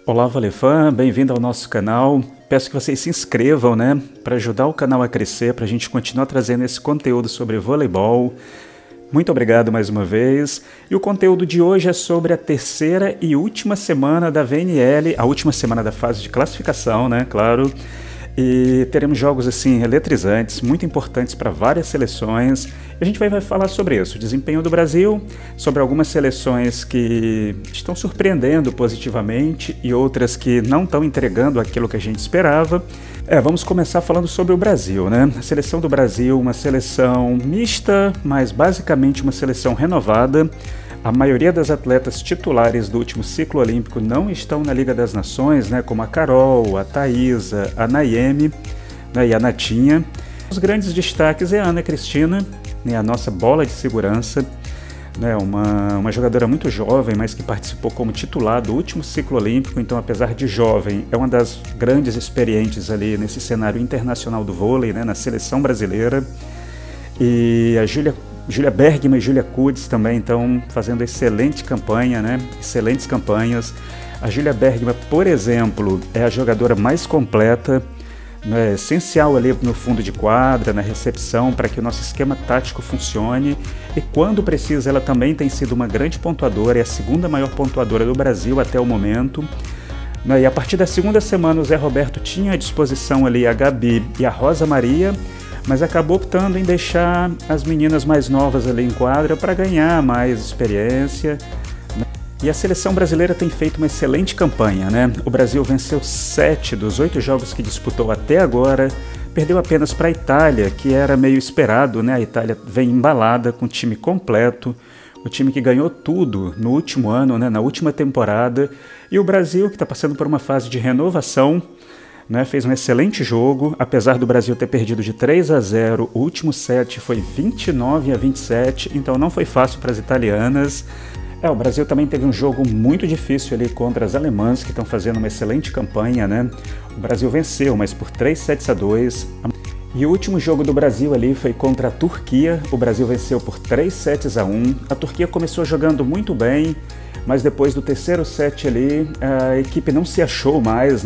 Olá, Valefã, bem-vindo ao nosso canal. Peço que vocês se inscrevam, para ajudar o canal a crescer, para a gente continuar trazendo esse conteúdo sobre voleibol. Muito obrigado mais uma vez. E o conteúdo de hoje é sobre a terceira e última semana da VNL, a última semana da fase de classificação, claro. E teremos jogos assim eletrizantes, muito importantes para várias seleções. E a gente vai falar sobre isso, o desempenho do Brasil, sobre algumas seleções que estão surpreendendo positivamente e outras que não estão entregando aquilo que a gente esperava. Vamos começar falando sobre o Brasil, A seleção do Brasil, uma seleção mista, mas basicamente uma seleção renovada. A maioria das atletas titulares do último ciclo olímpico não estão na Liga das Nações, como a Carol, a Thaisa, a Nayemi, e a Natinha. Os grandes destaques é a Ana Cristina, a nossa bola de segurança, uma jogadora muito jovem, mas que participou como titular do último ciclo olímpico, então apesar de jovem, é uma das grandes experientes ali nesse cenário internacional do vôlei, na seleção brasileira. E a Júlia Bergman e Júlia Kudes também estão fazendo excelente campanha, excelentes campanhas. A Júlia Bergman, por exemplo, é a jogadora mais completa, essencial ali no fundo de quadra, na recepção, para que o nosso esquema tático funcione. E quando precisa, ela também tem sido uma grande pontuadora, é a segunda maior pontuadora do Brasil até o momento. E a partir da segunda semana, o Zé Roberto tinha à disposição ali a Gabi e a Rosa Maria, mas acabou optando em deixar as meninas mais novas ali em quadra para ganhar mais experiência. E a seleção brasileira tem feito uma excelente campanha, O Brasil venceu 7 dos 8 jogos que disputou até agora, perdeu apenas para a Itália, que era meio esperado, A Itália vem embalada com o time completo, o time que ganhou tudo no último ano, na última temporada, e o Brasil, que está passando por uma fase de renovação, fez um excelente jogo, apesar do Brasil ter perdido de 3-0, o último set foi 29-27, então não foi fácil para as italianas. O Brasil também teve um jogo muito difícil ali contra as alemãs, que estão fazendo uma excelente campanha, O Brasil venceu, mas por 3-2. E o último jogo do Brasil ali foi contra a Turquia, o Brasil venceu por 3-1. A Turquia começou jogando muito bem, mas depois do terceiro set ali, a equipe não se achou mais,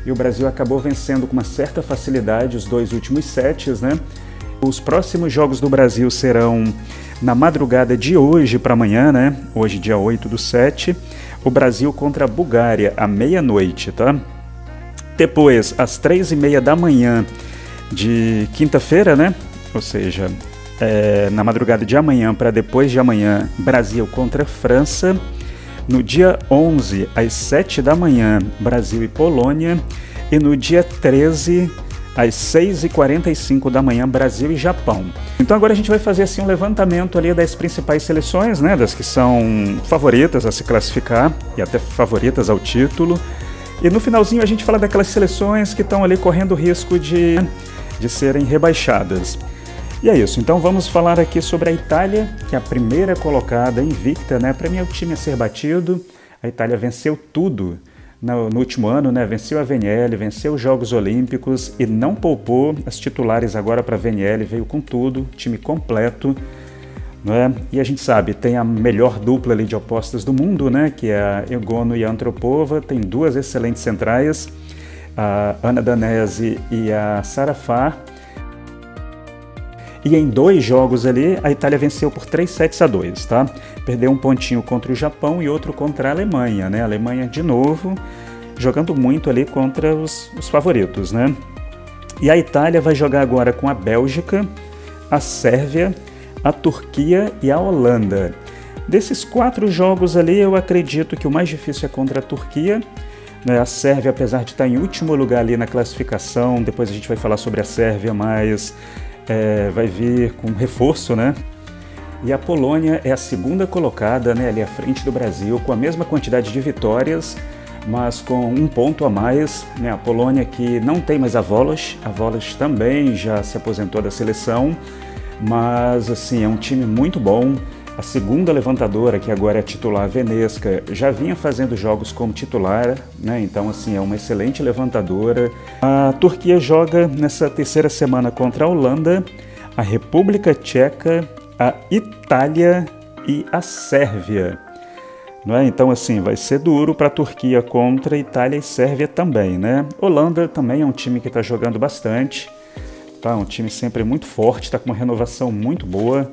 E o Brasil acabou vencendo com uma certa facilidade os 2 últimos sets, Os próximos jogos do Brasil serão na madrugada de hoje para amanhã, Hoje, dia 8/7, o Brasil contra a Bulgária, à meia-noite, Depois, às 3:30 da manhã de quinta-feira, Ou seja, na madrugada de amanhã para depois de amanhã, Brasil contra a França. No dia 11, às 7 da manhã, Brasil e Polônia. E no dia 13, às 6h45 da manhã, Brasil e Japão. Então agora a gente vai fazer assim um levantamento ali das principais seleções, das que são favoritas a se classificar e até favoritas ao título. E no finalzinho a gente fala daquelas seleções que estão ali correndo o risco de serem rebaixadas. E é isso, então vamos falar aqui sobre a Itália, que é a primeira colocada invicta, Para mim é o time a ser batido. A Itália venceu tudo no último ano, Venceu a VNL, venceu os Jogos Olímpicos e não poupou as titulares agora para a VNL, veio com tudo, time completo, E a gente sabe, tem a melhor dupla ali de opostas do mundo, Que é a Egono e a Antropova, tem 2 excelentes centrais, a Ana Danese e a Sara Farr. E em 2 jogos ali, a Itália venceu por 3-2, Perdeu um pontinho contra o Japão e outro contra a Alemanha, A Alemanha, de novo, jogando muito ali contra os favoritos, E a Itália vai jogar agora com a Bélgica, a Sérvia, a Turquia e a Holanda. Desses 4 jogos ali, eu acredito que o mais difícil é contra a Turquia. A Sérvia, apesar de estar em último lugar ali na classificação, depois a gente vai falar sobre a Sérvia, mas vai vir com reforço, E a Polônia é a segunda colocada, ali à frente do Brasil, com a mesma quantidade de vitórias, mas com 1 ponto a mais, A Polônia que não tem mais a Volos também já se aposentou da seleção, mas assim, é um time muito bom. A segunda levantadora, que agora é titular, a Venesca, já vinha fazendo jogos como titular, Então, assim, é uma excelente levantadora. A Turquia joga nessa terceira semana contra a Holanda, a República Tcheca, a Itália e a Sérvia. não é? Então, assim, vai ser duro para a Turquia contra Itália e Sérvia também, né? Holanda também é um time que está jogando bastante, tá? Um time sempre muito forte, está com uma renovação muito boa,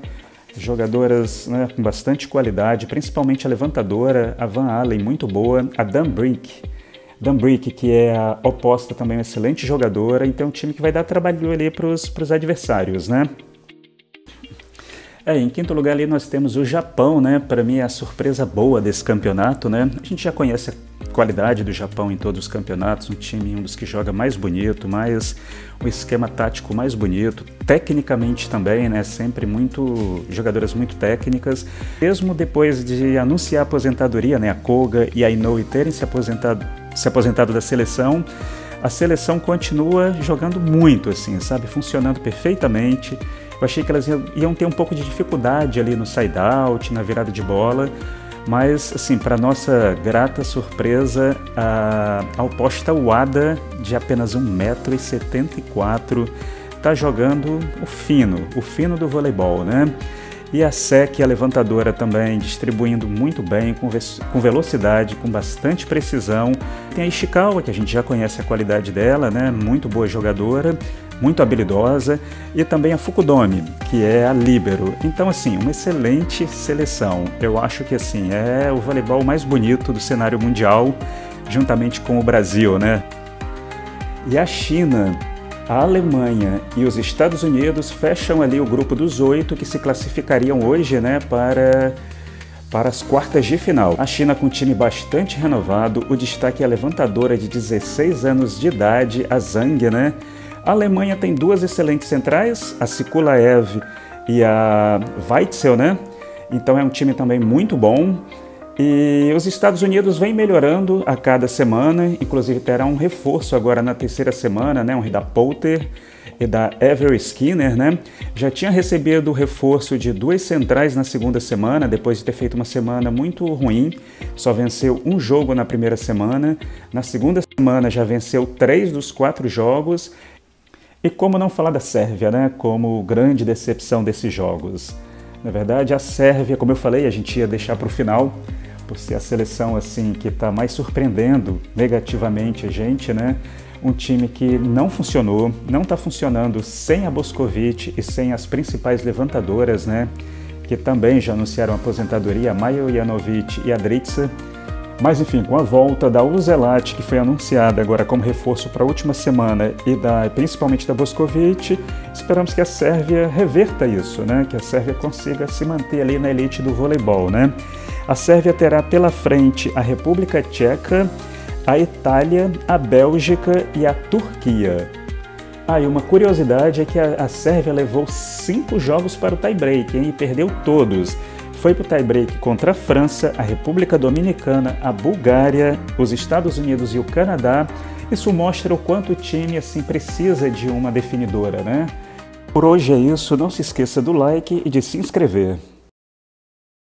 jogadoras, né, com bastante qualidade, principalmente a levantadora, a Van Allen, muito boa, a Dan Brick, que é a oposta também, uma excelente jogadora, então é um time que vai dar trabalho ali para os adversários, né? Em quinto lugar ali nós temos o Japão, né? Para mim é a surpresa boa desse campeonato, né? A gente já conhece a qualidade do Japão em todos os campeonatos, um time, um dos que joga mais bonito, um esquema tático mais bonito, tecnicamente também, né? Sempre jogadoras muito técnicas. Mesmo depois de anunciar a aposentadoria, né? A Koga e a Inoue terem se aposentado da seleção, a seleção continua jogando muito, assim, sabe? Funcionando perfeitamente. Eu achei que elas iam ter um pouco de dificuldade ali no side-out, na virada de bola, mas, assim, para nossa grata surpresa, a oposta Wada, de apenas 1,74 m, está jogando o fino do voleibol, né? E a Sek, a levantadora, também distribuindo muito bem, com velocidade, com bastante precisão. Tem a Ishikawa, que a gente já conhece a qualidade dela, né? Muito boa jogadora, muito habilidosa. E também a Fukudomi, que é a líbero. Então, assim, uma excelente seleção. Eu acho que, assim, é o voleibol mais bonito do cenário mundial, juntamente com o Brasil, né? E a China, a Alemanha e os Estados Unidos fecham ali o grupo dos 8 que se classificariam hoje, né, para as quartas de final. A China com um time bastante renovado, o destaque é a levantadora de 16 anos de idade, a Zhang, né? A Alemanha tem duas excelentes centrais, a Sikulaev e a Weitzel, né? Então é um time também muito bom. E os Estados Unidos vem melhorando a cada semana, inclusive terá um reforço agora na terceira semana, né, um da Poulter e da Avery Skinner, né? Já tinha recebido o reforço de duas centrais na segunda semana, depois de ter feito uma semana muito ruim, só venceu um jogo na primeira semana, na segunda semana já venceu 3 dos 4 jogos, e como não falar da Sérvia, né, como grande decepção desses jogos. Na verdade, a Sérvia, como eu falei, a gente ia deixar para o final, por ser a seleção assim que está mais surpreendendo negativamente a gente, né? Um time que não funcionou, não está funcionando sem a Bošković e sem as principais levantadoras, né? Que também já anunciaram a aposentadoria, a Maja Janović e a Drica. Mas enfim, com a volta da Uzelat, que foi anunciada agora como reforço para a última semana, e principalmente da Bošković, esperamos que a Sérvia reverta isso, né? Que a Sérvia consiga se manter ali na elite do voleibol, né? A Sérvia terá pela frente a República Tcheca, a Itália, a Bélgica e a Turquia. E uma curiosidade é que a Sérvia levou 5 jogos para o tie-break, e perdeu todos. Foi para o tie-break contra a França, a República Dominicana, a Bulgária, os Estados Unidos e o Canadá. Isso mostra o quanto o time assim, precisa de uma definidora, né? Por hoje é isso, não se esqueça do like e de se inscrever.